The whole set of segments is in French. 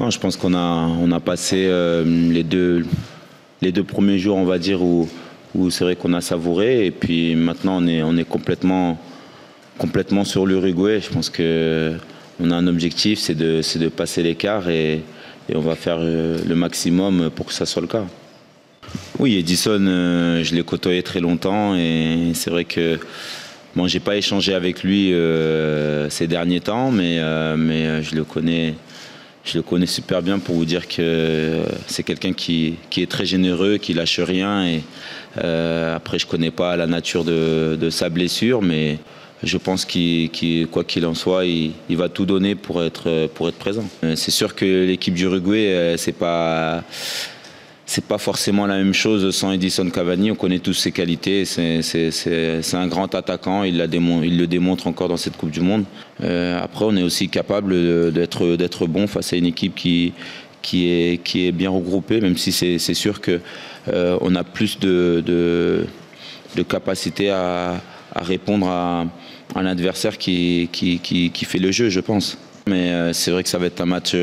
Non, je pense qu'on a passé les deux premiers jours, on va dire, où c'est vrai qu'on a savouré. Et puis maintenant, on est complètement sur l'Uruguay. Je pense qu'on a un objectif, c'est de passer l'écart et on va faire le maximum pour que ça soit le cas. Oui, Edison, je l'ai côtoyé très longtemps et c'est vrai que bon, j'ai pas échangé avec lui ces derniers temps, mais je le connais super bien pour vous dire que c'est quelqu'un qui est très généreux, qui lâche rien. Et après, je connais pas la nature de sa blessure, mais je pense quoi qu'il en soit, il va tout donner pour être présent. C'est sûr que l'équipe d'Uruguay, c'est pas forcément la même chose sans Edison Cavani. On connaît tous ses qualités. C'est un grand attaquant. Il le démontre encore dans cette Coupe du Monde. Après, on est aussi capable d'être bon face à une équipe qui est bien regroupée, même si c'est sûr que on a plus de capacité à répondre à un adversaire qui fait le jeu, je pense. Mais c'est vrai que ça va être un match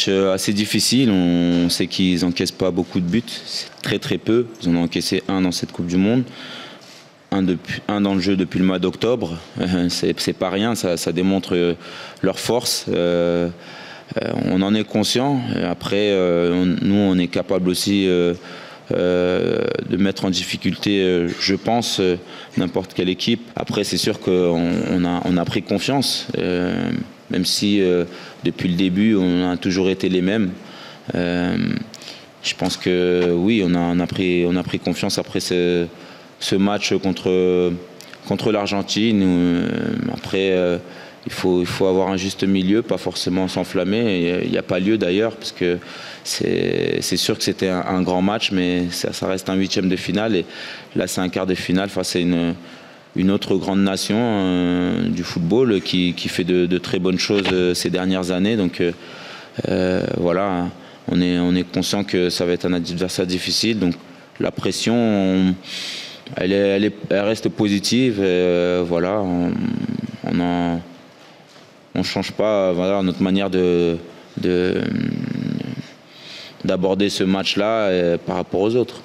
assez difficile. On sait qu'ils n'encaissent pas beaucoup de buts, c'est très très peu. Ils en ont encaissé un dans cette Coupe du Monde, un dans le jeu depuis le mois d'octobre. C'est pas rien, ça démontre leur force. On en est conscient. Après, nous, on est capable aussi de mettre en difficulté, je pense, n'importe quelle équipe. Après, c'est sûr qu'on a pris confiance, même si depuis le début, on a toujours été les mêmes. Je pense que oui, on a pris confiance après ce match contre l'Argentine. Après, il faut avoir un juste milieu, pas forcément s'enflammer. Il n'y a pas lieu d'ailleurs, parce que c'est sûr que c'était un grand match, mais ça reste un huitième de finale. Et là, c'est un quart de finale face à une autre grande nation du football qui fait de très bonnes choses ces dernières années. Donc voilà, on est conscient que ça va être un adversaire difficile. Donc la pression, elle reste positive. Voilà, on change pas, voilà, notre manière d'aborder ce match-là par rapport aux autres.